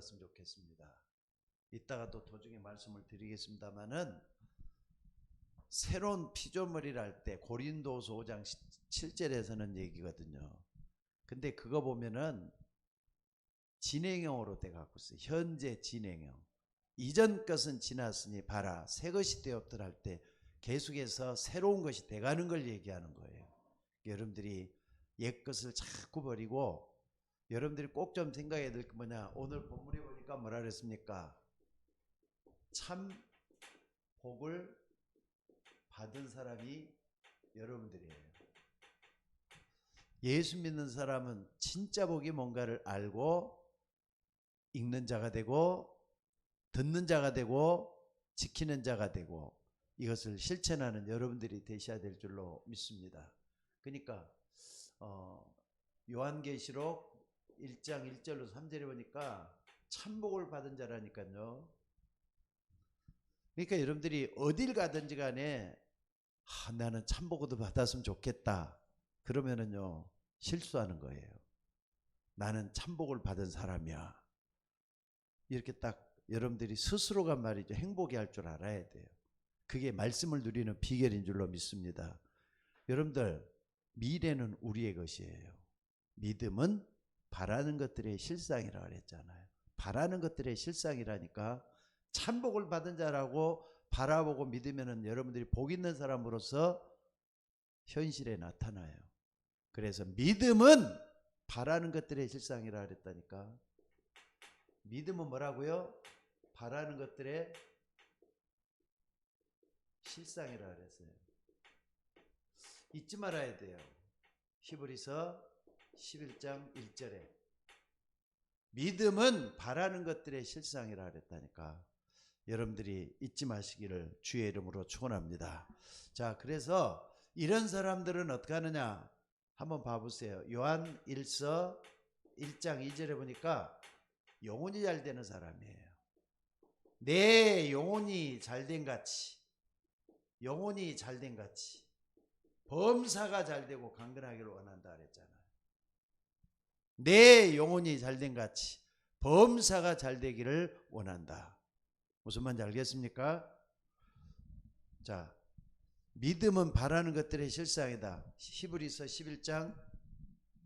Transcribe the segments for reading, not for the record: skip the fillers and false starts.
들었으면 좋겠습니다. 이따가 또 도중에 말씀을 드리겠습니다만은 새로운 피조물이라 할 때 고린도서 5장 7절에서는 얘기거든요. 근데 그거 보면은 진행형으로 돼 갖고 있어요. 현재 진행형. 이전 것은 지났으니 봐라 새 것이 되었더라 할 때 계속해서 새로운 것이 돼가는 걸 얘기하는 거예요. 여러분들이 옛 것을 자꾸 버리고 여러분들이 꼭 좀 생각해야 될 게 뭐냐. 오늘 본문에 보니까 뭐라 그랬습니까? 참 복을 받은 사람이 여러분들이에요. 예수 믿는 사람은 진짜 복이 뭔가를 알고 읽는 자가 되고 듣는 자가 되고 지키는 자가 되고 이것을 실천하는 여러분들이 되셔야 될 줄로 믿습니다. 그러니까 요한계시록 1장 1절로 3절에 보니까 참복을 받은 자라니까요. 그러니까 여러분들이 어딜 가든지 간에 나는 참복도 받았으면 좋겠다. 그러면은요 실수하는 거예요. 나는 참복을 받은 사람이야. 이렇게 딱 여러분들이 스스로가 말이죠. 행복해 할 줄 알아야 돼요. 그게 말씀을 누리는 비결인 줄로 믿습니다. 여러분들 미래는 우리의 것이에요. 믿음은 바라는 것들의 실상이라고 그랬잖아요. 바라는 것들의 실상이라니까 참복을 받은 자라고 바라보고 믿으면 여러분들이 복 있는 사람으로서 현실에 나타나요. 그래서 믿음은 바라는 것들의 실상이라 그랬다니까. 믿음은 뭐라고요? 바라는 것들의 실상이라 그랬어요. 잊지 말아야 돼요. 히브리서 11장 1절에 믿음은 바라는 것들의 실상이라 그랬다니까. 여러분들이 잊지 마시기를 주의 이름으로 축원합니다. 자, 그래서 이런 사람들은 어떻게 하느냐 한번 봐보세요. 요한 1서 1장 2절에 보니까 영혼이 잘 되는 사람이에요. 내 영혼이 잘된 같이, 영혼이 잘된 같이 범사가 잘되고 강건하기를 원한다 그랬잖아요. 내 영혼이 잘된 같이 범사가 잘되기를 원한다. 무슨 말인지 알겠습니까? 자, 믿음은 바라는 것들의 실상이다. 히브리서 11장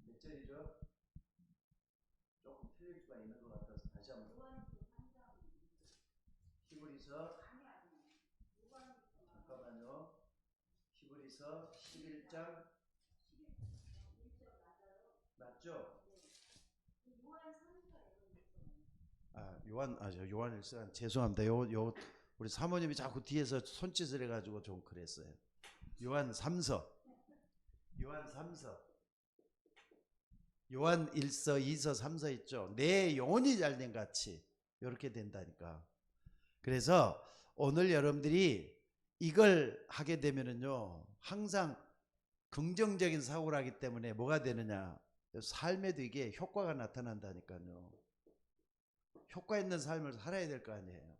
몇 절이죠? 조금 틀릴 수가 있는 것 같아서 다시 한번. 히브리서 잠깐만요. 히브리서 11장 맞죠? 요한 1서 죄송합니다. 우리 사모님이 자꾸 뒤에서 손짓을 해가지고 좀 그랬어요. 요한 3서 요한 1서 2서 3서 있죠. 내 영혼이 잘된 같이 이렇게 된다니까. 그래서 오늘 여러분들이 이걸 하게 되면은요 항상 긍정적인 사고를 하기 때문에 뭐가 되느냐, 삶에도 이게 효과가 나타난다니까요. 효과 있는 삶을 살아야 될 거 아니에요.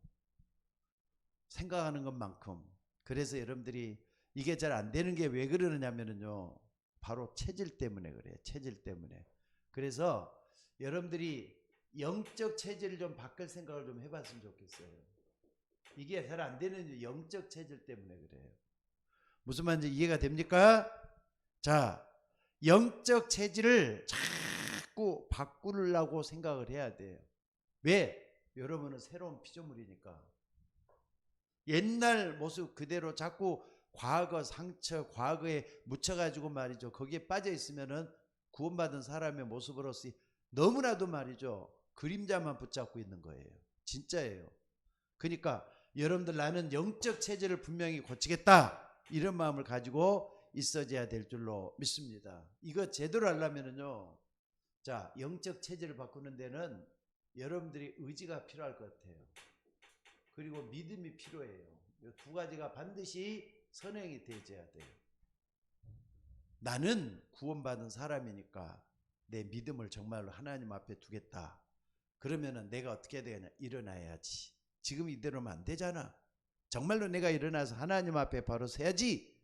생각하는 것만큼. 그래서 여러분들이 이게 잘 안 되는 게 왜 그러느냐면요 바로 체질 때문에 그래요. 체질 때문에. 그래서 여러분들이 영적 체질을 좀 바꿀 생각을 좀 해봤으면 좋겠어요. 이게 잘 안 되는 영적 체질 때문에 그래요. 무슨 말인지 이해가 됩니까? 자, 영적 체질을 자꾸 바꾸려고 생각을 해야 돼요. 왜? 여러분은 새로운 피조물이니까. 옛날 모습 그대로 자꾸 과거 상처, 과거에 묻혀가지고 말이죠. 거기에 빠져 있으면은 구원받은 사람의 모습으로서 너무나도 말이죠. 그림자만 붙잡고 있는 거예요. 진짜예요. 그러니까 여러분들 나는 영적 체질을 분명히 고치겠다. 이런 마음을 가지고 있어져야 될 줄로 믿습니다. 이거 제대로 하려면은요. 자, 영적 체질을 바꾸는 데는 여러분들이 의지가 필요할 것 같아요. 그리고 믿음이 필요해요. 이 두 가지가 반드시 선행이 되어야 돼요. 나는 구원받은 사람이니까 내 믿음을 정말로 하나님 앞에 두겠다. 그러면은 내가 어떻게 해야 되냐? 일어나야지. 지금 이대로면 안 되잖아. 정말로 내가 일어나서 하나님 앞에 바로 서야지.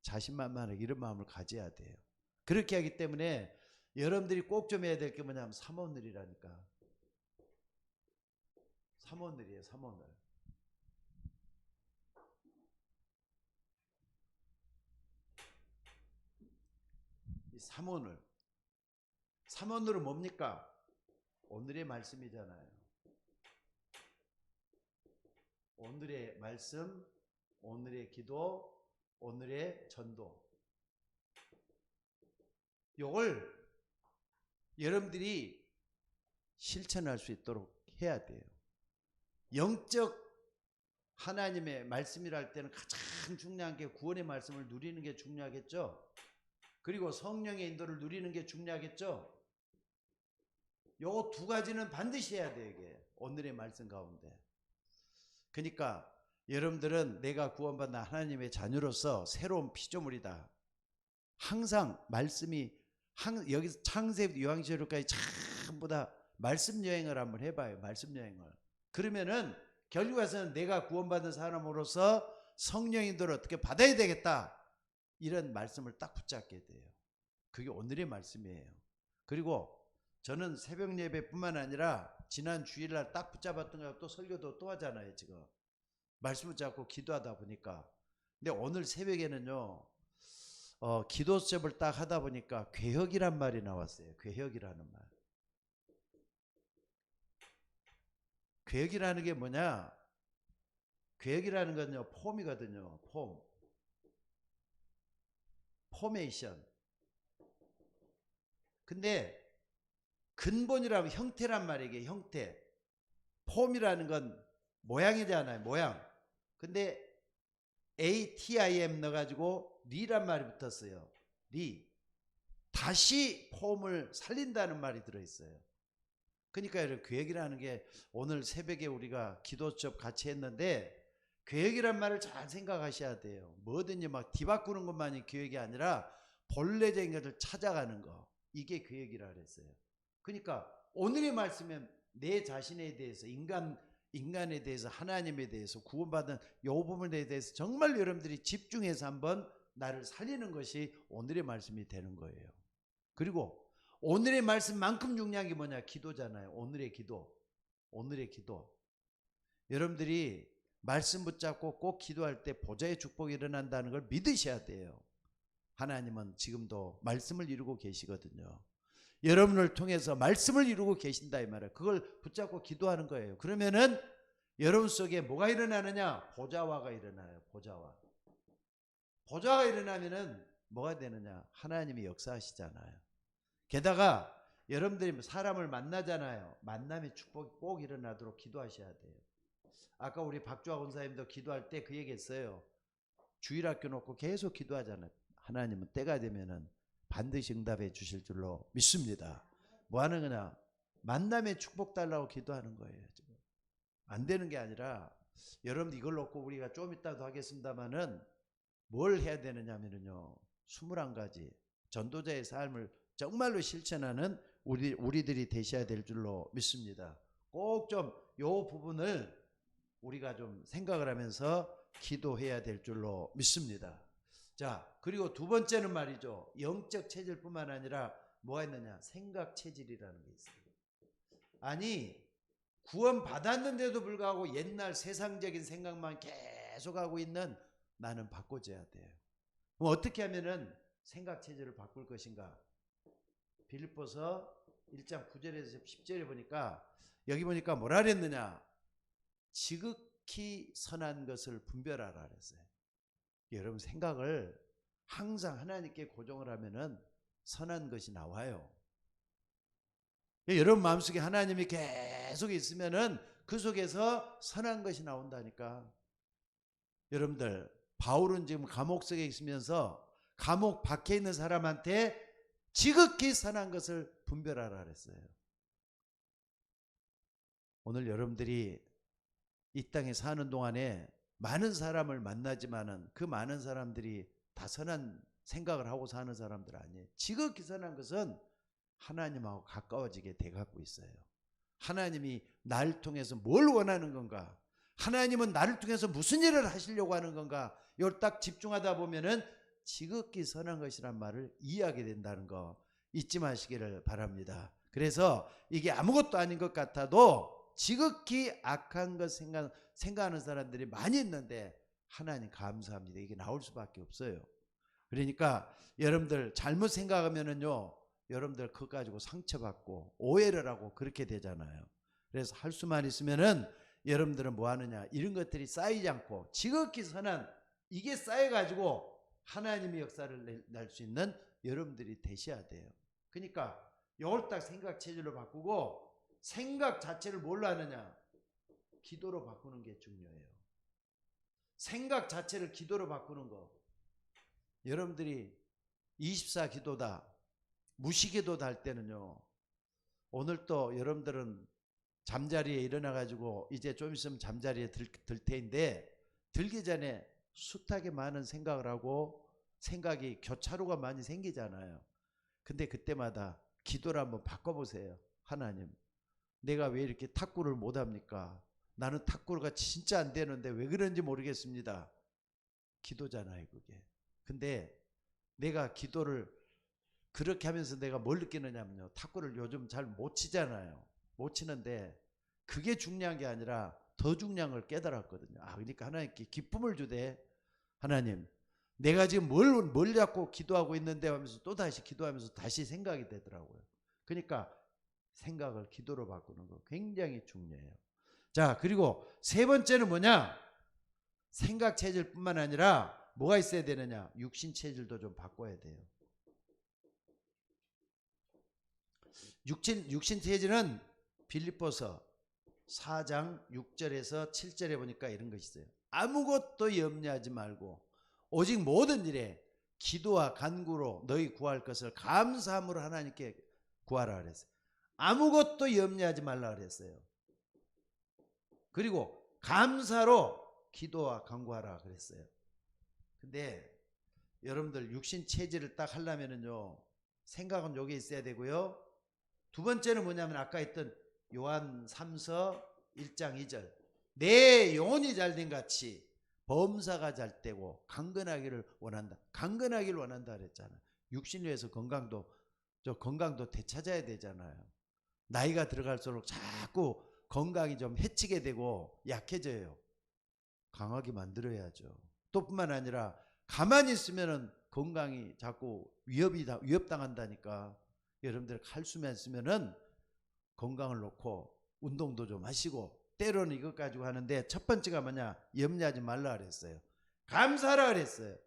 자신만만하게 이런 마음을 가져야 돼요. 그렇게 하기 때문에 여러분들이 꼭 좀 해야 될 게 뭐냐면 사모늘이라니까. 삼오늘이에요. 삼오늘. 이 삼오늘. 삼오늘은 뭡니까? 오늘의 말씀이잖아요. 오늘의 말씀, 오늘의 기도, 오늘의 전도. 요걸 여러분들이 실천할 수 있도록 해야 돼요. 영적 하나님의 말씀이라 할 때는 가장 중요한 게 구원의 말씀을 누리는 게 중요하겠죠. 그리고 성령의 인도를 누리는 게 중요하겠죠. 요 두 가지는 반드시 해야 돼요. 이게 오늘의 말씀 가운데. 그러니까 여러분들은 내가 구원받은 하나님의 자녀로서 새로운 피조물이다. 항상 말씀이 여기서 창세기 요한계시록까지 전부 다 말씀 여행을 한번 해봐요. 말씀 여행을. 그러면은 결국에서는 내가 구원받은 사람으로서 성령 인도를 어떻게 받아야 되겠다. 이런 말씀을 딱 붙잡게 돼요. 그게 오늘의 말씀이에요. 그리고 저는 새벽 예배뿐만 아니라 지난 주일날 딱 붙잡았던 거 또 설교도 또 하잖아요. 지금 말씀 붙잡고 기도하다 보니까. 근데 오늘 새벽에는요 기도 수업을 딱 하다 보니까 괴역이란 말이 나왔어요. 괴역이라는 말. 괴역이라는 게 뭐냐? 괴역이라는 건요 폼이거든요. 폼. 포메이션. 근데 근본이라면 형태란 말이에요. 이게 형태. 폼이라는 건 모양이잖아요. 모양. 근데 ATIM 넣어가지고 리란 말이 붙었어요. 리. 다시 폼을 살린다는 말이 들어있어요. 그러니까 이런 계획이라는 게 오늘 새벽에 우리가 기도 수업 같이 했는데 계획이란 말을 잘 생각하셔야 돼요. 뭐든지 막 뒤바꾸는 것만이 계획이 아니라 본래적인 것을 찾아가는 거. 이게 계획이라 그랬어요. 그러니까 오늘의 말씀은 내 자신에 대해서 인간에 대해서 하나님에 대해서 구원받은 요 부분에 대해서 정말 여러분들이 집중해서 한번 나를 살리는 것이 오늘의 말씀이 되는 거예요. 그리고 오늘의 말씀만큼 중요한 게 뭐냐? 기도잖아요. 오늘의 기도. 오늘의 기도. 여러분들이 말씀 붙잡고 꼭 기도할 때 보좌의 축복이 일어난다는 걸 믿으셔야 돼요. 하나님은 지금도 말씀을 이루고 계시거든요. 여러분을 통해서 말씀을 이루고 계신다 이 말이에요. 그걸 붙잡고 기도하는 거예요. 그러면은 여러분 속에 뭐가 일어나느냐? 보좌화가 일어나요. 보좌화. 보좌가 일어나면은 뭐가 되느냐? 하나님이 역사하시잖아요. 게다가 여러분들이 사람을 만나잖아요. 만남의 축복이 꼭 일어나도록 기도하셔야 돼요. 아까 우리 박주아 권사님도 기도할 때 그 얘기했어요. 주일학교 놓고 계속 기도하잖아요. 하나님은 때가 되면은 반드시 응답해 주실 줄로 믿습니다. 뭐 하는 거냐? 만남의 축복 달라고 기도하는 거예요. 지금. 안 되는 게 아니라 여러분 이걸 놓고 우리가 좀 이따도 하겠습니다만은 뭘 해야 되느냐면요. 21가지 전도자의 삶을 정말로 실천하는 우리들이 되셔야 될 줄로 믿습니다. 꼭 좀 요 부분을 우리가 좀 생각을 하면서 기도해야 될 줄로 믿습니다. 자, 그리고 두 번째는 말이죠. 영적 체질뿐만 아니라 뭐가 있느냐? 생각 체질이라는 게 있어요. 아니, 구원 받았는데도 불구하고 옛날 세상적인 생각만 계속 하고 있는 나는 바꿔줘야 돼요. 그럼 어떻게 하면은 생각 체질을 바꿀 것인가? 빌립보서 1장 9절에서 10절에 보니까 여기 보니까 뭐라 그랬느냐? 지극히 선한 것을 분별하라 그랬어요. 여러분 생각을 항상 하나님께 고정을 하면은 선한 것이 나와요. 여러분 마음속에 하나님이 계속 있으면은 그 속에서 선한 것이 나온다니까. 여러분들 바울은 지금 감옥 속에 있으면서 감옥 밖에 있는 사람한테 지극히 선한 것을 분별하라 그랬어요. 오늘 여러분들이 이 땅에 사는 동안에 많은 사람을 만나지만은 그 많은 사람들이 다 선한 생각을 하고 사는 사람들 아니에요. 지극히 선한 것은 하나님하고 가까워지게 돼가고 있어요. 하나님이 나를 통해서 뭘 원하는 건가? 하나님은 나를 통해서 무슨 일을 하시려고 하는 건가? 이걸 딱 집중하다 보면은 지극히 선한 것이란 말을 이해하게 된다는 거 잊지 마시기를 바랍니다. 그래서 이게 아무것도 아닌 것 같아도 지극히 악한 것 생각하는 사람들이 많이 있는데 하나님 감사합니다. 이게 나올 수밖에 없어요. 그러니까 여러분들 잘못 생각하면은요, 여러분들 그거 가지고 상처받고 오해를 하고 그렇게 되잖아요. 그래서 할 수만 있으면은 여러분들은 뭐 하느냐, 이런 것들이 쌓이지 않고 지극히 선한 이게 쌓여가지고 하나님의 역사를 낼 수 있는 여러분들이 되셔야 돼요. 그러니까 이걸 딱 생각 체질로 바꾸고, 생각 자체를 뭘로 하느냐, 기도로 바꾸는 게 중요해요. 생각 자체를 기도로 바꾸는 거. 여러분들이 24 기도다, 무시기도다 할 때는요, 오늘 또 여러분들은 잠자리에 일어나가지고 이제 좀 있으면 잠자리에 들 테인데, 들기 전에 숱하게 많은 생각을 하고 생각이 교차로가 많이 생기잖아요. 근데 그때마다 기도를 한번 바꿔보세요. 하나님, 내가 왜 이렇게 탁구를 못합니까? 나는 탁구가 진짜 안 되는데 왜 그런지 모르겠습니다. 기도잖아요, 그게. 근데 내가 기도를 그렇게 하면서 내가 뭘 느끼느냐면요, 탁구를 요즘 잘 못 치잖아요. 못 치는데 그게 중요한 게 아니라 더 중요한 걸 깨달았거든요. 그러니까 하나님께 기쁨을 주되, 하나님, 내가 지금 뭘 잡고 기도하고 있는데 하면서 또 다시 기도하면서 다시 생각이 되더라고요. 그러니까 생각을 기도로 바꾸는 거 굉장히 중요해요. 자, 그리고 세 번째는 뭐냐? 생각 체질뿐만 아니라 뭐가 있어야 되느냐? 육신 체질도 좀 바꿔야 돼요. 육신 체질은 빌립보서 4장 6절에서 7절에 보니까 이런 것이 있어요. 아무것도 염려하지 말고 오직 모든 일에 기도와 간구로 너희 구할 것을 감사함으로 하나님께 구하라 그랬어요. 아무것도 염려하지 말라 그랬어요. 그리고 감사로 기도와 간구하라 그랬어요. 근데 여러분들 육신 체질을 딱 하려면은요, 생각은 여기 있어야 되고요. 두 번째는 뭐냐면 아까 했던 요한 3서 1장 2절, 내 영혼이 잘된 같이 범사가 잘 되고 강건하기를 원한다. 강건하기를 원한다 그랬잖아요. 육신을 위해서 건강도 되찾아야 되잖아요. 나이가 들어갈수록 자꾸 건강이 좀 해치게 되고 약해져요. 강하게 만들어야죠. 또 뿐만 아니라 가만히 있으면은 건강이 자꾸 위협당한다니까. 여러분들 칼슘만 쓰면은 건강을 놓고 운동도 좀 하시고, 때로는 이것 가지고 하는데 첫 번째가 뭐냐? 염려하지 말라 그랬어요. 감사하라 그랬어요.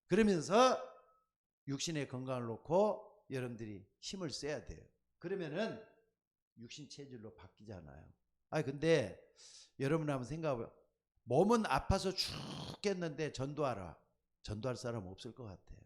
그러면서 육신의 건강을 놓고 여러분들이 힘을 써야 돼요. 그러면은 육신 체질로 바뀌잖아요. 근데 여러분 한번 생각해봐요. 몸은 아파서 죽겠는데 전도하라. 전도할 사람 없을 것 같아요.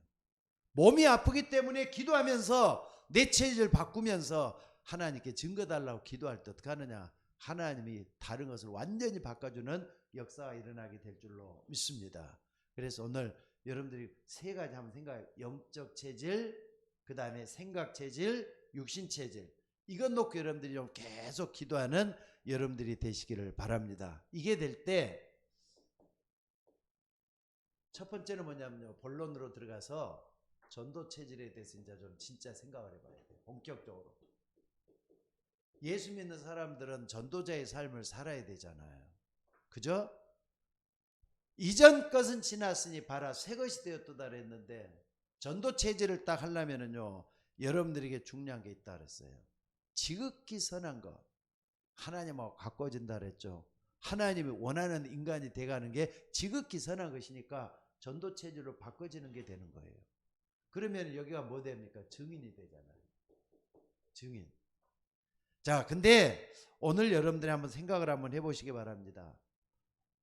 몸이 아프기 때문에 기도하면서 내 체질을 바꾸면서 하나님께 증거 달라고 기도할 때 어떻게 하느냐? 하나님이 다른 것을 완전히 바꿔주는 역사가 일어나게 될 줄로 믿습니다. 그래서 오늘 여러분들이 세 가지 한번 생각해요. 영적 체질, 그 다음에 생각 체질, 육신 체질. 이것 놓고 여러분들이 좀 계속 기도하는 여러분들이 되시기를 바랍니다. 이게 될 때 첫 번째는 뭐냐면요, 본론으로 들어가서 전도 체질에 대해서 이제 좀 진짜 생각을 해봐야 돼요. 본격적으로. 예수 믿는 사람들은 전도자의 삶을 살아야 되잖아요. 그죠? 이전 것은 지났으니 봐라 새 것이 되었도다 그랬는데, 전도 체질을 딱 하려면은요, 여러분들에게 중요한 게 있다 그랬어요. 지극히 선한 것, 하나님하고 가까워진다 그랬죠. 하나님이 원하는 인간이 돼가는 게 지극히 선한 것이니까 전도 체질로 바꿔지는 게 되는 거예요. 그러면 여기가 뭐 됩니까? 증인이 되잖아요. 증인. 자, 근데 오늘 여러분들이 한번 생각을 한번 해보시기 바랍니다.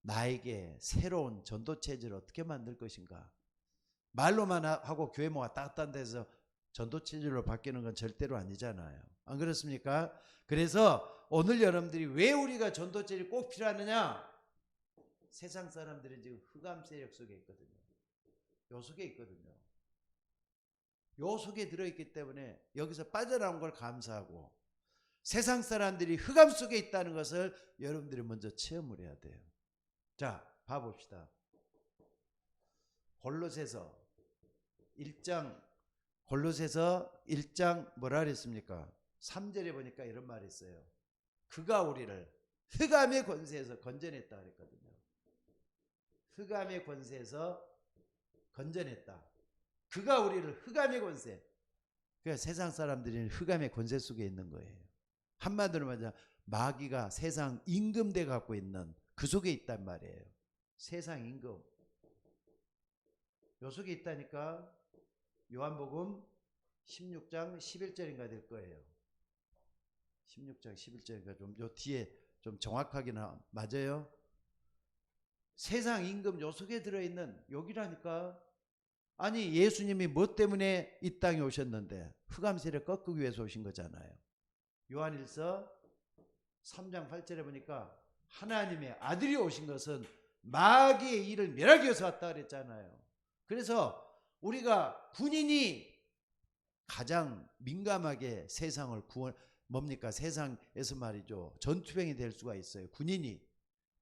나에게 새로운 전도 체질을 어떻게 만들 것인가? 말로만 하고 교회 모아 따뜻한 데서 전도 체질로 바뀌는 건 절대로 아니잖아요. 안 그렇습니까? 그래서 오늘 여러분들이 왜 우리가 전도 체질이 꼭 필요하느냐? 세상 사람들은 지금 흑암 세력 속에 있거든요. 요 속에 있거든요. 요 속에 들어있기 때문에 여기서 빠져나온 걸 감사하고, 세상 사람들이 흑암 속에 있다는 것을 여러분들이 먼저 체험을 해야 돼요. 자, 봐봅시다. 골로새서 1장 뭐라 그랬습니까? 3절에 보니까 이런 말이 있어요. 그가 우리를 흑암의 권세에서 건져냈다 그랬거든요. 흑암의 권세에서 건져냈다. 그가 우리를 흑암의 권세. 그러니까 세상 사람들이 흑암의 권세 속에 있는 거예요. 한마디로 말하면 마귀가 세상 임금돼 갖고 있는 그 속에 있단 말이에요. 세상 임금. 요 속에 있다니까. 요한복음 16장 11절인가 될 거예요. 16장 11절인가 좀 요 뒤에 좀 정확하게는 맞아요. 세상 임금 요 속에 들어있는 여기라니까. 아니 예수님이 뭐 때문에 이 땅에 오셨는데 흑암 세력 꺾기 위해서 오신 거잖아요. 요한일서 3장 8절에 보니까 하나님의 아들이 오신 것은 마귀의 일을 멸하기 위해서 왔다 그랬잖아요. 그래서 우리가 군인이 가장 민감하게 세상을 구원 뭡니까? 세상에서 말이죠. 전투병이 될 수가 있어요. 군인이.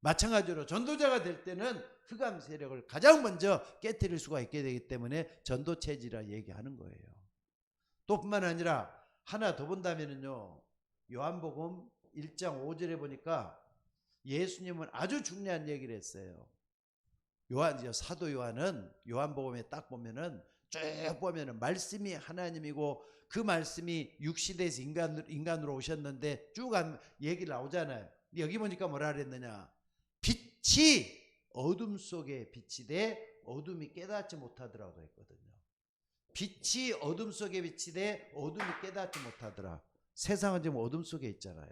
마찬가지로 전도자가 될 때는 흑암 세력을 가장 먼저 깨뜨릴 수가 있게 되기 때문에 전도체지라 얘기하는 거예요. 또 뿐만 아니라 하나 더 본다면요. 요한복음 1장 5절에 보니까 예수님은 아주 중요한 얘기를 했어요. 사도 요한은 요한복음에 딱 보면은 쭉 보면은 말씀이 하나님이고 그 말씀이 육시대에서 인간으로 오셨는데 쭉 얘기 나오잖아요. 여기 보니까 뭐라 그랬느냐. 빛이 어둠 속에 빛이 돼 어둠이 깨닫지 못하더라고 했거든요. 빛이 어둠 속에 빛이 돼 어둠이 깨닫지 못하더라. 세상은 지금 어둠 속에 있잖아요.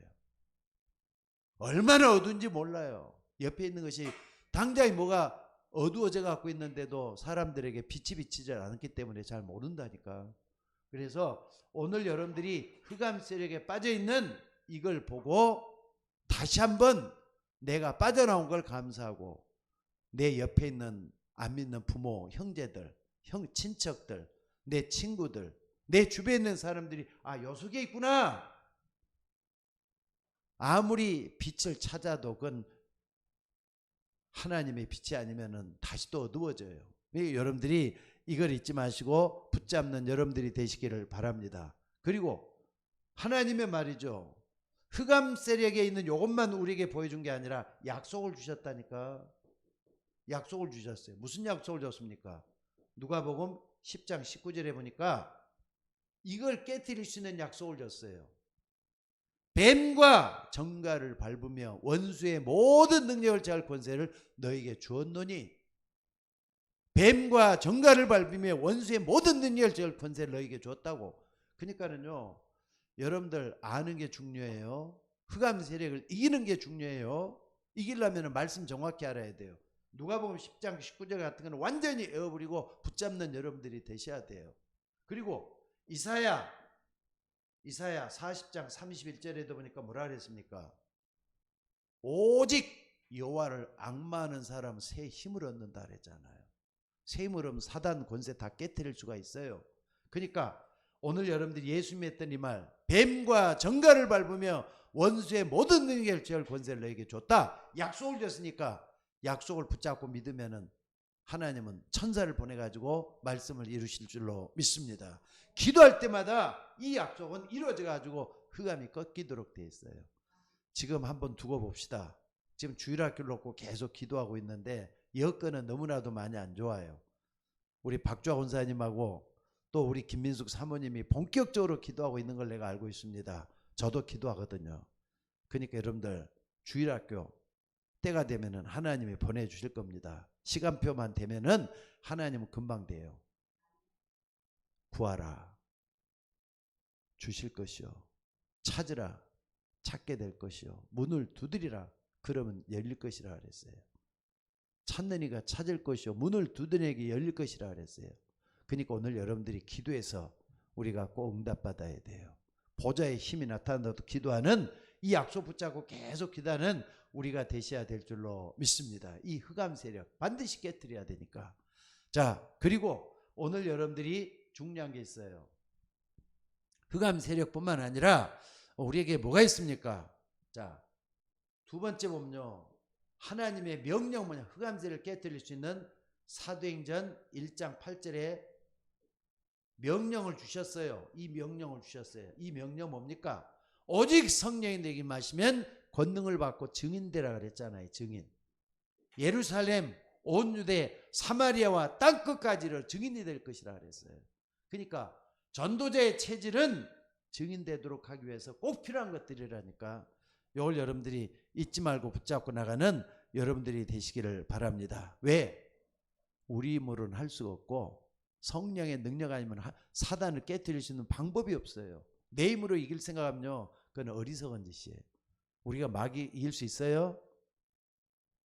얼마나 어두운지 몰라요. 옆에 있는 것이 당장에 뭐가 어두워져 갖고 있는데도 사람들에게 빛이 비치지 않기 때문에 잘 모른다니까. 그래서 오늘 여러분들이 흑암 세력에 빠져 있는 이걸 보고 다시 한번 내가 빠져나온 걸 감사하고 내 옆에 있는 안 믿는 부모, 형제들, 친척들, 내 친구들, 내 주변에 있는 사람들이 요 속에 있구나. 아무리 빛을 찾아도 그건 하나님의 빛이 아니면은 다시 또 어두워져요. 여러분들이 이걸 잊지 마시고 붙잡는 여러분들이 되시기를 바랍니다. 그리고 하나님의 말이죠. 흑암 세력에 있는 이것만 우리에게 보여준 게 아니라 약속을 주셨다니까. 약속을 주셨어요. 무슨 약속을 줬습니까? 누가복음 10장 19절에 보니까 이걸 깨뜨릴 수 있는 약속을 줬어요. 뱀과 정갈을 밟으며 원수의 모든 능력을 제할 권세를 너에게 주었노니. 뱀과 정갈을 밟으며 원수의 모든 능력을 제할 권세를 너에게 주었다고. 그러니까는요. 여러분들 아는 게 중요해요. 흑암 세력을 이기는 게 중요해요. 이기려면 말씀 정확히 알아야 돼요. 누가복음 10장 19절 같은 거는 완전히 에어버리고 붙잡는 여러분들이 되셔야 돼요. 그리고 이사야 40장 31절에도 보니까 뭐라 그랬습니까? 오직 여호와를 앙마하는 사람은 새 힘을 얻는다 그랬잖아요. 새 힘을 얻으면 사단 권세 다 깨뜨릴 수가 있어요. 그러니까 오늘 여러분들이 예수 믿었던 이 말, 뱀과 정갈을 밟으며 원수의 모든 능력을 제할 권세를 너에게 줬다. 약속을 줬으니까 약속을 붙잡고 믿으면은 하나님은 천사를 보내가지고 말씀을 이루실 줄로 믿습니다. 기도할 때마다 이 약속은 이루어져가지고 흑암이 꺾이도록 되어 있어요. 지금 한번 두고 봅시다. 지금 주일학교를 놓고 계속 기도하고 있는데 여건은 너무나도 많이 안 좋아요. 우리 박주아 원사님하고 또 우리 김민숙 사모님이 본격적으로 기도하고 있는 걸 내가 알고 있습니다. 저도 기도하거든요. 그러니까 여러분들 주일학교 때가 되면은 하나님이 보내주실 겁니다. 시간표만 되면은 하나님은 금방 돼요. 구하라. 주실 것이요. 찾으라. 찾게 될 것이요. 문을 두드리라. 그러면 열릴 것이라 그랬어요. 찾는 이가 찾을 것이요. 문을 두드리에게 열릴 것이라 그랬어요. 그러니까 오늘 여러분들이 기도해서 우리가 꼭 응답받아야 돼요. 보좌의 힘이 나타난다도 기도하는 이 약속 붙잡고 계속 기도하는 우리가 되셔야 될 줄로 믿습니다. 이 흑암 세력 반드시 깨뜨려야 되니까. 자, 그리고 오늘 여러분들이 중요한 게 있어요. 흑암 세력뿐만 아니라 우리에게 뭐가 있습니까? 자, 두 번째 보면요. 하나님의 명령 뭐냐? 흑암 세력을 깨뜨릴 수 있는 사도행전 1장 8절에 명령을 주셨어요. 이 명령을 주셨어요. 이 명령 뭡니까? 오직 성령이 내게 마시면 권능을 받고 증인되라 그랬잖아요. 증인. 예루살렘, 온 유대, 사마리아와 땅끝까지를 증인이 될 것이라 그랬어요. 그러니까 전도자의 체질은 증인되도록 하기 위해서 꼭 필요한 것들이라니까 이걸 여러분들이 잊지 말고 붙잡고 나가는 여러분들이 되시기를 바랍니다. 왜? 우리 힘으로는 할 수가 없고 성령의 능력 아니면 사단을 깨뜨릴 수 있는 방법이 없어요. 내 힘으로 이길 생각하면요, 그건 어리석은 짓이에요. 우리가 마귀 이길 수 있어요?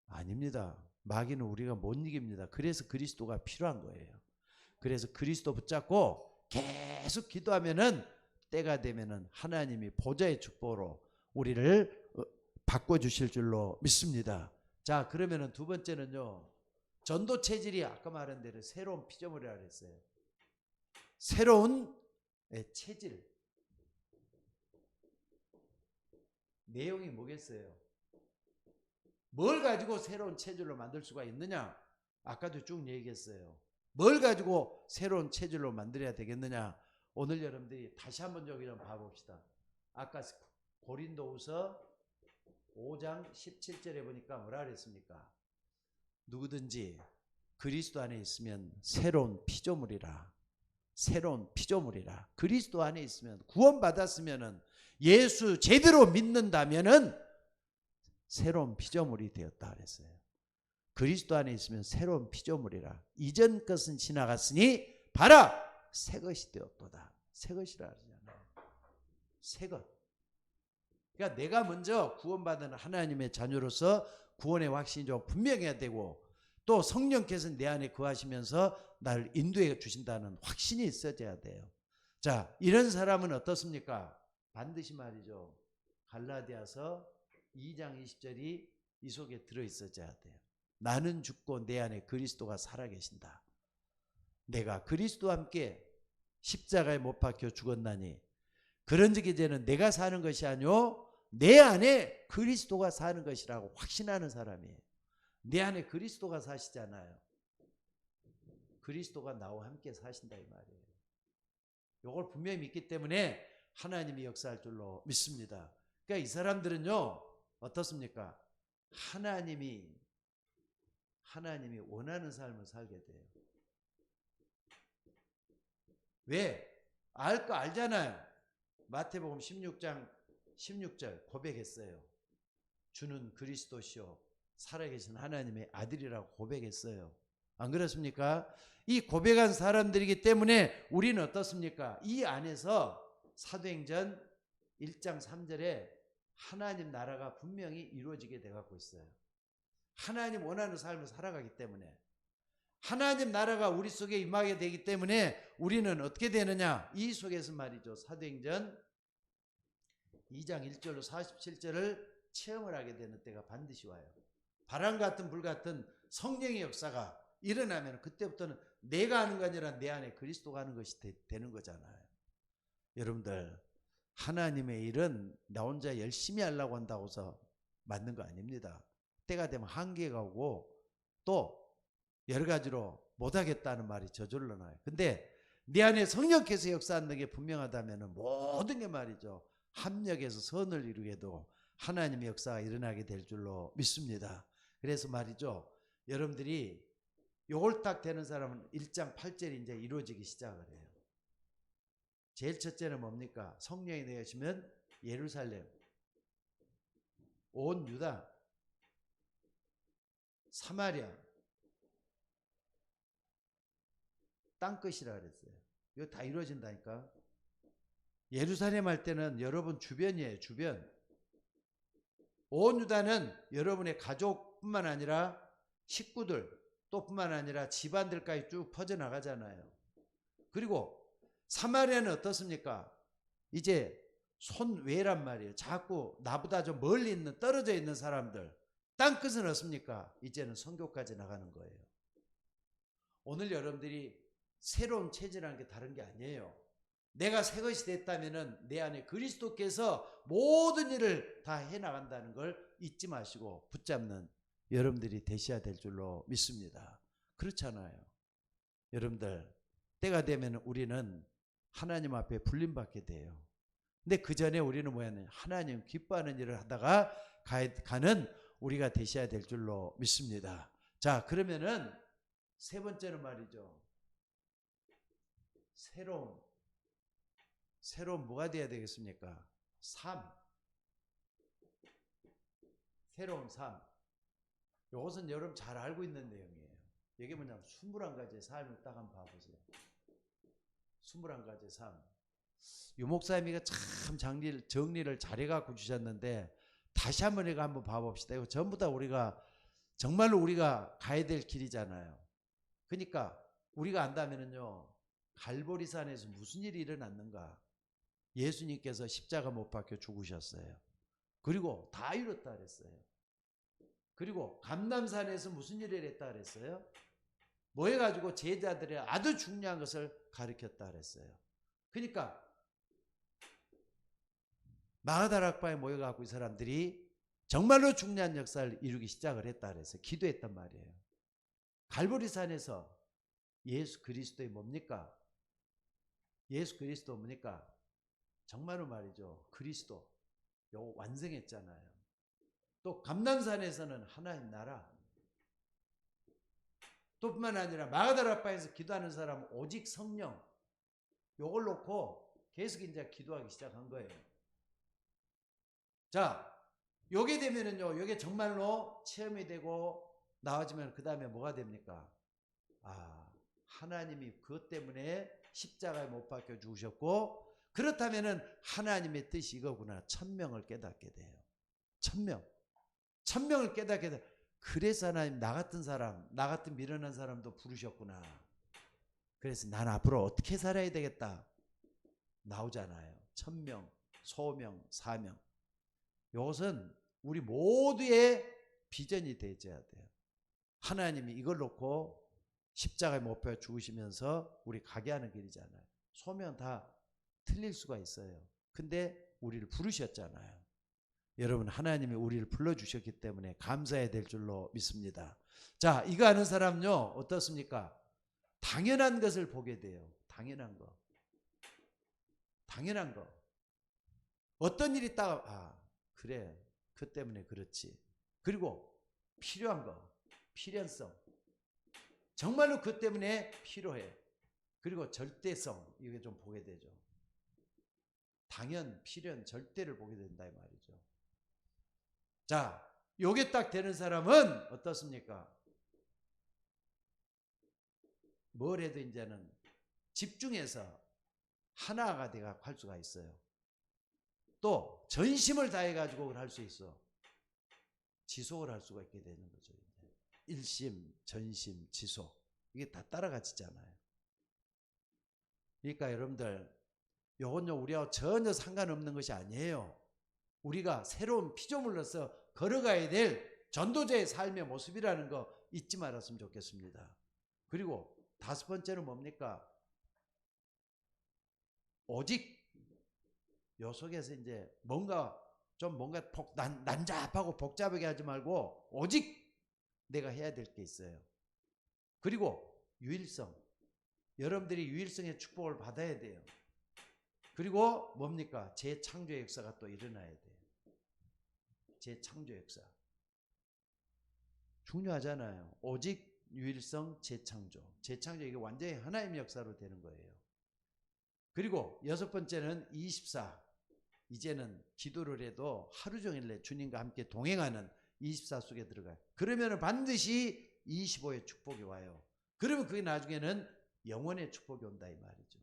아닙니다. 마귀는 우리가 못 이깁니다. 그래서 그리스도가 필요한 거예요. 그래서 그리스도 붙잡고 계속 기도하면은 때가 되면은 하나님이 보좌의 축복으로 우리를 바꿔주실 줄로 믿습니다. 자, 그러면은 두 번째는요, 전도 체질이 아까 말한 대로 새로운 피조물이라고 했어요. 새로운 체질. 내용이 뭐겠어요? 뭘 가지고 새로운 체질로 만들 수가 있느냐? 아까도 쭉 얘기했어요. 뭘 가지고 새로운 체질로 만들어야 되겠느냐? 오늘 여러분들이 다시 한번 저기 좀 봐봅시다. 아까 고린도후서 5장 17절에 보니까 뭐라 그랬습니까? 누구든지 그리스도 안에 있으면 새로운 피조물이라. 새로운 피조물이라. 그리스도 안에 있으면, 구원받았으면은, 예수 제대로 믿는다면은 새로운 피조물이 되었다 그랬어요. 그리스도 안에 있으면 새로운 피조물이라. 이전 것은 지나갔으니 봐라, 새 것이 되었도다. 새 것이라 하잖아요. 새 것. 그러니까 내가 먼저 구원받은 하나님의 자녀로서 구원의 확신이 좀 분명해야 되고, 또 성령께서 내 안에 거하시면서 나를 인도해 주신다는 확신이 있어져야 돼요. 자, 이런 사람은 어떻습니까? 반드시 말이죠, 갈라디아서 2장 20절이 이 속에 들어있어야 돼요. 나는 죽고 내 안에 그리스도가 살아계신다. 내가 그리스도와 함께 십자가에 못 박혀 죽었나니 그런즉 이제는 내가 사는 것이 아니오 내 안에 그리스도가 사는 것이라고 확신하는 사람이에요. 내 안에 그리스도가 사시잖아요. 그리스도가 나와 함께 사신다 이 말이에요. 이걸 분명히 믿기 때문에 하나님이 역사할 줄로 믿습니다. 그러니까 이 사람들은요, 어떻습니까? 하나님이 원하는 삶을 살게 돼요. 왜? 알 거 알잖아요. 마태복음 16장 16절 고백했어요. 주는 그리스도시요 살아계신 하나님의 아들이라고 고백했어요. 안 그렇습니까? 이 고백한 사람들이기 때문에 우리는 어떻습니까? 이 안에서 사도행전 1장 3절에 하나님 나라가 분명히 이루어지게 돼가고 있어요. 하나님 원하는 삶을 살아가기 때문에, 하나님 나라가 우리 속에 임하게 되기 때문에 우리는 어떻게 되느냐? 이 속에서 말이죠, 사도행전 2장 1절로 47절을 체험을 하게 되는 때가 반드시 와요. 바람 같은 불 같은 성령의 역사가 일어나면 그때부터는 내가 하는 게 아니라 내 안에 그리스도가 하는 것이 되는 거잖아요. 여러분들, 하나님의 일은 나 혼자 열심히 하려고 한다고 해서 맞는 거 아닙니다. 때가 되면 한계가 오고 또 여러 가지로 못하겠다는 말이 저절로 나요. 근데 내 안에 성령께서 역사하는 게 분명하다면 모든 게 말이죠, 합력해서 선을 이루게도 하나님의 역사가 일어나게 될 줄로 믿습니다. 그래서 말이죠, 여러분들이 요걸 딱 되는 사람은 1장 8절이 이제 이루어지기 시작을 해요. 제일 첫째는 뭡니까? 성령이 되시면 예루살렘, 온 유다, 사마리아, 땅끝이라 그랬어요. 이거 다 이루어진다니까. 예루살렘 할 때는 여러분 주변이에요. 주변. 온 유다는 여러분의 가족뿐만 아니라 식구들 또 뿐만 아니라 집안들까지 쭉 퍼져나가잖아요. 그리고 사마리아는 어떻습니까? 이제 손외란 말이에요. 자꾸 나보다 좀 멀리 있는, 떨어져 있는 사람들. 땅끝은 어떻습니까? 이제는 선교까지 나가는 거예요. 오늘 여러분들이 새로운 체질이라는 게 다른 게 아니에요. 내가 새 것이 됐다면 내 안에 그리스도께서 모든 일을 다 해나간다는 걸 잊지 마시고 붙잡는 여러분들이 되셔야 될 줄로 믿습니다. 그렇잖아요. 여러분들, 때가 되면 우리는 하나님 앞에 불림받게 돼요. 근데 그 전에 우리는 뭐였냐? 하나님 기뻐하는 일을 하다가 가는 우리가 되셔야 될 줄로 믿습니다. 자, 그러면은 세 번째는 말이죠. 새로운 뭐가 돼야 되겠습니까? 삶. 새로운 삶. 이것은 여러분 잘 알고 있는 내용이에요. 이게 뭐냐면 21가지의 삶을 딱 한번 봐보세요. 21가지의 삶. 유 목사님이가 참 정리를 잘해갖고 주셨는데 다시 한번 이거 한번 봐봅시다. 이거 전부 다 정말로 우리가 가야 될 길이잖아요. 그러니까 우리가 안다면은요, 갈보리산에서 무슨 일이 일어났는가? 예수님께서 십자가 못 박혀 죽으셨어요. 그리고 다 이뤘다 그랬어요. 그리고 감람산에서 무슨 일을 했다 그랬어요? 뭐 해가지고 제자들의 아주 중요한 것을 가르쳤다 그랬어요. 그러니까 마가다락방에 모여갖고 이 사람들이 정말로 중요한 역사를 이루기 시작을 했다 그랬어요. 기도했단 말이에요. 갈보리산에서 예수 그리스도의 뭡니까? 예수 그리스도 뭡니까? 정말로 말이죠. 그리스도 요 완성했잖아요. 또 감람산에서는 하나님 나라. 또 뿐만 아니라 마가다락방에서 기도하는 사람은 오직 성령. 요걸 놓고 계속 이제 기도하기 시작한 거예요. 자, 요게 되면은요, 요게 정말로 체험이 되고 나와지면 그 다음에 뭐가 됩니까? 하나님이 그것 때문에 십자가에 못 박혀 죽으셨고, 그렇다면은 하나님의 뜻이 이거구나. 천명을 깨닫게 돼요. 천명을 깨닫게 돼요. 그래서 하나님 나 같은 미련한 사람도 부르셨구나. 그래서 난 앞으로 어떻게 살아야 되겠다. 나오잖아요. 천명, 소명, 사명. 이것은 우리 모두의 비전이 되어야 돼요. 하나님이 이걸 놓고 십자가에 못 박혀 죽으시면서 우리 가게 하는 길이잖아요. 소명 다 틀릴 수가 있어요. 근데 우리를 부르셨잖아요. 여러분, 하나님이 우리를 불러주셨기 때문에 감사해야 될 줄로 믿습니다. 자, 이거 아는 사람요, 어떻습니까? 당연한 것을 보게 돼요. 당연한 거. 어떤 일이 그래. 그 때문에 그렇지. 그리고 필요한 거. 필연성. 정말로 그 때문에 필요해. 그리고 절대성. 이게 좀 보게 되죠. 당연, 필연, 절대를 보게 된다 이 말이죠. 자, 요게 딱 되는 사람은 어떻습니까? 뭘 해도 이제는 집중해서 하나가 돼가 할 수가 있어요. 또 전심을 다해가지고 그걸 할 수 있어. 지속을 할 수가 있게 되는 거죠. 일심, 전심, 지속. 이게 다 따라가지잖아요. 그러니까 여러분들, 요건요 우리하고 전혀 상관없는 것이 아니에요. 우리가 새로운 피조물로서 걸어가야 될 전도자의 삶의 모습이라는 거 잊지 말았으면 좋겠습니다. 그리고 다섯 번째는 뭡니까? 오직 요 속에서 이제 뭔가 난잡하고 복잡하게 하지 말고 오직 내가 해야 될 게 있어요. 그리고 유일성. 여러분들이 유일성의 축복을 받아야 돼요. 그리고 뭡니까? 재창조의 역사가 또 일어나야 돼요. 재창조 역사. 중요하잖아요. 오직 유일성 재창조. 재창조 이게 완전히 하나님의 역사로 되는 거예요. 그리고 여섯 번째는 24. 이제는 기도를 해도 하루 종일 내 주님과 함께 동행하는 24 속에 들어가요. 그러면 반드시 25의 축복이 와요. 그러면 그게 나중에는 영원의 축복이 온다 이 말이죠.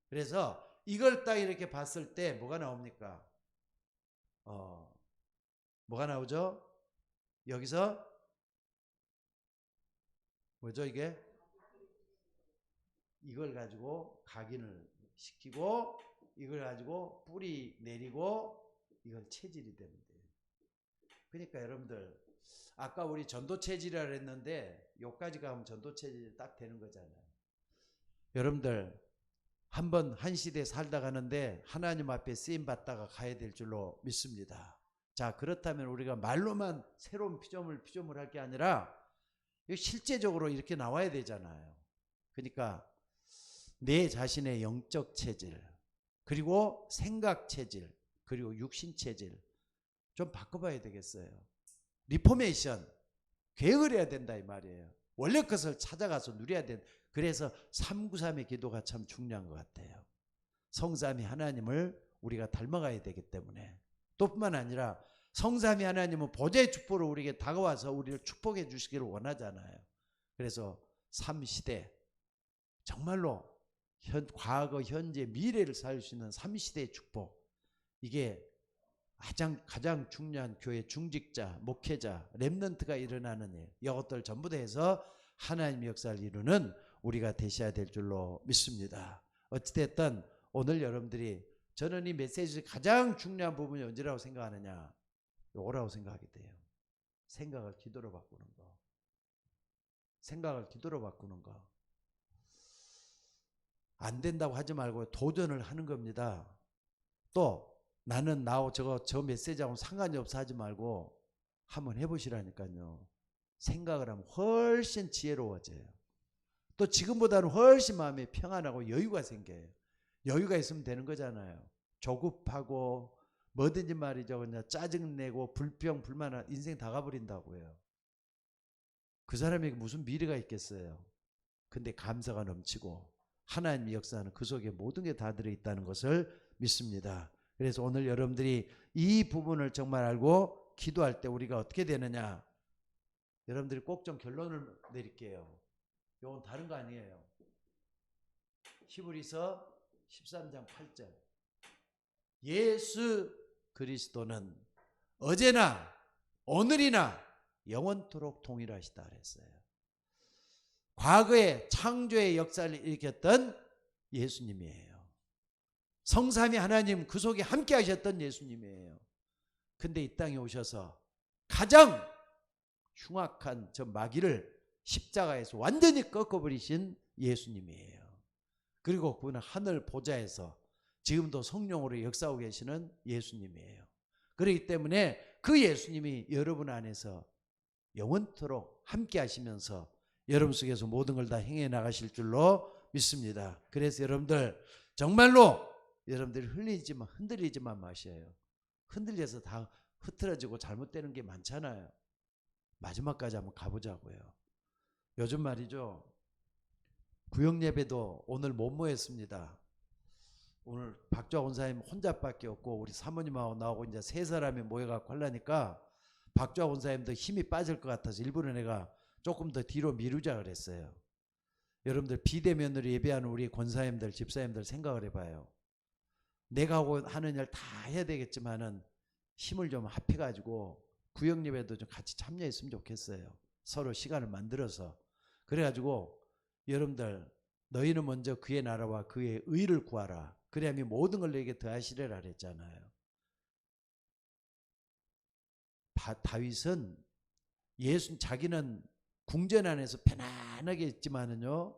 그래서 이걸 딱 이렇게 봤을 때 뭐가 나옵니까? 뭐가 나오죠? 여기서 뭐죠 이게? 이걸 가지고 각인을 시키고 이걸 가지고 뿌리 내리고 이걸 체질이 되면 돼요. 그러니까 여러분들 아까 우리 전도 체질이라 그랬는데 여기까지 가면 전도 체질이 딱 되는 거잖아요. 여러분들 한번 한 시대에 살다 가는데 하나님 앞에 쓰임 받다가 가야 될 줄로 믿습니다. 자, 그렇다면 우리가 말로만 새로운 피조물 할 게 아니라 실제적으로 이렇게 나와야 되잖아요. 그러니까 내 자신의 영적 체질, 그리고 생각 체질, 그리고 육신 체질 좀 바꿔봐야 되겠어요. 리포메이션, 계획을 해야 된다 이 말이에요. 원래 것을 찾아가서 누려야 된다. 그래서 393의 기도가 참 중요한 것 같아요. 성삼위 하나님을 우리가 닮아가야 되기 때문에. 또 뿐만 아니라 성삼위 하나님은 보좌의 축복으로 우리에게 다가와서 우리를 축복해 주시기를 원하잖아요. 그래서 3시대, 정말로 과거, 현재, 미래를 살 수 있는 3시대의 축복, 이게 가장 중요한 교회 중직자, 목회자, 렘넌트가 일어나는 일, 이것들 전부 다 해서 하나님의 역사를 이루는 우리가 되셔야 될 줄로 믿습니다. 어찌됐든 오늘 여러분들이, 저는 이 메시지 가장 중요한 부분이 언제라고 생각하느냐, 요거라고 생각하게 돼요. 생각을 기도로 바꾸는 거. 생각을 기도로 바꾸는 거. 안 된다고 하지 말고 도전을 하는 겁니다. 또 나는 저 메시지하고는 상관이 없어 하지 말고 한번 해보시라니까요. 생각을 하면 훨씬 지혜로워져요. 또 지금보다는 훨씬 마음이 평안하고 여유가 생겨요. 여유가 있으면 되는 거잖아요. 조급하고 뭐든지 말이죠, 그냥 짜증내고 불평 불만한 인생 다 가버린다고요. 그 사람에게 무슨 미래가 있겠어요. 근데 감사가 넘치고 하나님의 역사는 그 속에 모든 게 다 들어있다는 것을 믿습니다. 그래서 오늘 여러분들이 이 부분을 정말 알고 기도할 때 우리가 어떻게 되느냐, 여러분들이 꼭 좀 결론을 내릴게요. 이건 다른 거 아니에요. 히브리서 13장 8절, 예수 그리스도는 어제나 오늘이나 영원토록 동일하시다 그랬어요. 과거에 창조의 역사를 일으켰던 예수님이에요. 성삼위 하나님 그 속에 함께 하셨던 예수님이에요. 근데 이 땅에 오셔서 가장 흉악한 저 마귀를 십자가에서 완전히 꺾어버리신 예수님이에요. 그리고 그분은 하늘 보좌에서 지금도 성령으로 역사하고 계시는 예수님이에요. 그렇기 때문에 그 예수님이 여러분 안에서 영원토록 함께 하시면서 여러분 속에서 모든 걸 다 행해 나가실 줄로 믿습니다. 그래서 여러분들 정말로 여러분들이 흔들리지만 마셔요. 흔들려서 다 흐트러지고 잘못되는 게 많잖아요. 마지막까지 한번 가보자고요. 요즘 말이죠, 구역예배도 오늘 못 모였습니다. 오늘 박주아 원사님 혼자밖에 없고 우리 사모님하고 나오고 이제 세 사람이 모여갖고 하려니까 박주아 원사님도 힘이 빠질 것 같아서 일부러 내가 조금 더 뒤로 미루자 그랬어요. 여러분들 비대면으로 예배하는 우리 권사님들, 집사님들 생각을 해봐요. 내가 하는 일 다 해야 되겠지만은 힘을 좀 합해가지고 구역예배도 좀 같이 참여했으면 좋겠어요. 서로 시간을 만들어서. 그래가지고 여러분들, 너희는 먼저 그의 나라와 그의 의를 구하라. 그래야면 모든 걸 너에게 더하시리라 그랬잖아요. 다윗은 자기는 궁전 안에서 편안하게 있지만은요,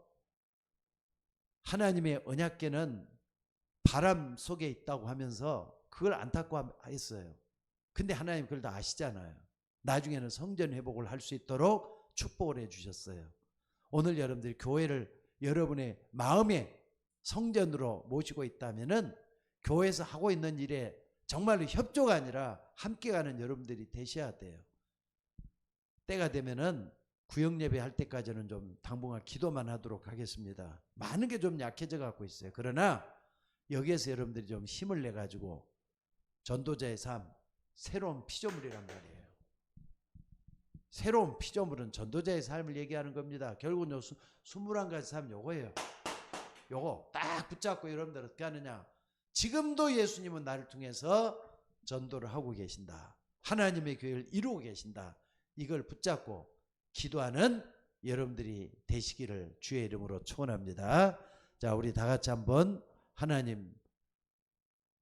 하나님의 언약궤는 바람 속에 있다고 하면서 그걸 안타까워했어요. 근데 하나님 그걸 다 아시잖아요. 나중에는 성전 회복을 할 수 있도록 축복을 해주셨어요. 오늘 여러분들이 교회를 여러분의 마음의 성전으로 모시고 있다면은 교회에서 하고 있는 일에 정말로 협조가 아니라 함께 가는 여러분들이 되셔야 돼요. 때가 되면은 구역예배 할 때까지는 좀 당분간 기도만 하도록 하겠습니다. 많은 게 좀 약해져 갖고 있어요. 그러나 여기에서 여러분들이 좀 힘을 내 가지고 전도자의 삶, 새로운 피조물이란 말이에요. 새로운 피조물은 전도자의 삶을 얘기하는 겁니다. 결국은 요 21가지 삶 요거예요. 요거 딱 붙잡고 여러분들 어떻게 하느냐, 지금도 예수님은 나를 통해서 전도를 하고 계신다. 하나님의 교회를 이루고 계신다. 이걸 붙잡고 기도하는 여러분들이 되시기를 주의 이름으로 축원합니다. 자, 우리 다 같이 한번 하나님,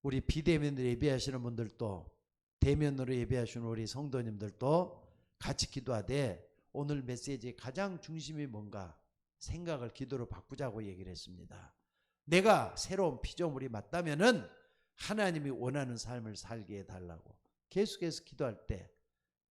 우리 비대면으로 예배하시는 분들도 대면으로 예배하시는 우리 성도님들도 같이 기도하되 오늘 메시지의 가장 중심이 뭔가 생각을 기도로 바꾸자고 얘기를 했습니다. 내가 새로운 피조물이 맞다면은 하나님이 원하는 삶을 살게 해달라고 계속해서 기도할 때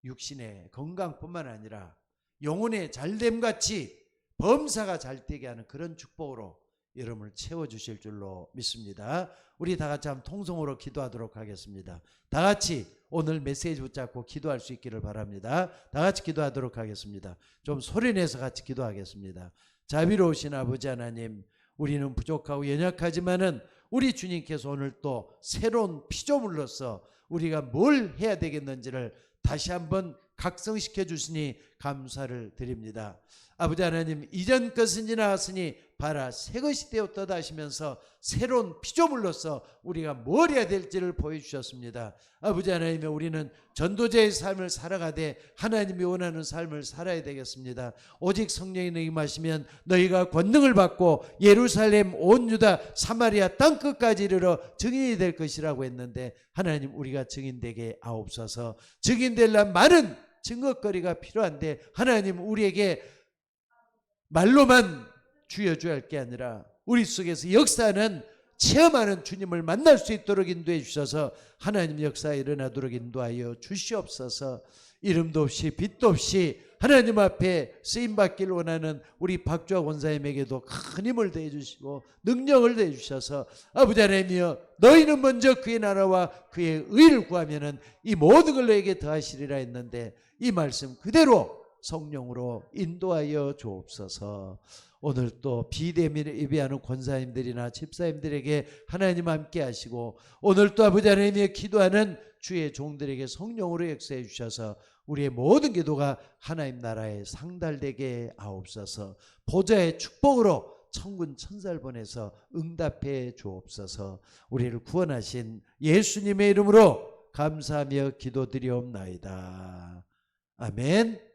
육신의 건강뿐만 아니라 영혼의 잘됨같이 범사가 잘되게 하는 그런 축복으로 여러분을 채워주실 줄로 믿습니다. 우리 다 같이 한번 통성으로 기도하도록 하겠습니다. 다 같이 오늘 메시지 붙잡고 기도할 수 있기를 바랍니다. 다 같이 기도하도록 하겠습니다. 좀 소리내서 같이 기도하겠습니다. 자비로우신 아버지 하나님, 우리는 부족하고 연약하지만은 우리 주님께서 오늘 또 새로운 피조물로서 우리가 뭘 해야 되겠는지를 다시 한번 각성시켜 주시니 감사를 드립니다. 아버지 하나님, 이전 것은 지나갔으니 봐라 새 것이 되었다 하시면서 새로운 피조물로서 우리가 뭘 해야 될지를 보여주셨습니다. 아버지 하나님, 우리는 전도자의 삶을 살아가되 하나님이 원하는 삶을 살아야 되겠습니다. 오직 성령이 너희 임하시면 너희가 권능을 받고 예루살렘 온 유다 사마리아 땅끝까지 이르러 증인이 될 것이라고 했는데, 하나님 우리가 증인되게 하옵소서. 증인되려면 많은 증거거리가 필요한데 하나님 우리에게 말로만 주여줘야 할 게 아니라 우리 속에서 역사는 체험하는 주님을 만날 수 있도록 인도해 주셔서 하나님 역사에 일어나도록 인도하여 주시옵소서. 이름도 없이 빛도 없이 하나님 앞에 쓰임받기를 원하는 우리 박주아 권사님에게도 큰 힘을 더해 주시고 능력을 더해 주셔서 아버지 하나님이여, 너희는 먼저 그의 나라와 그의 의를 구하면은 이 모든 걸 너에게 더하시리라 했는데 이 말씀 그대로 성령으로 인도하여 주옵소서. 오늘 또 비대면을 예배하는 권사님들이나 집사님들에게 하나님 함께 하시고, 오늘 또 아버지 하나님의 기도하는 주의 종들에게 성령으로 역사해 주셔서 우리의 모든 기도가 하나님 나라에 상달되게 하옵소서. 보좌의 축복으로 천군 천사를 보내서 응답해 주옵소서. 우리를 구원하신 예수님의 이름으로 감사하며 기도드리옵나이다. 아멘.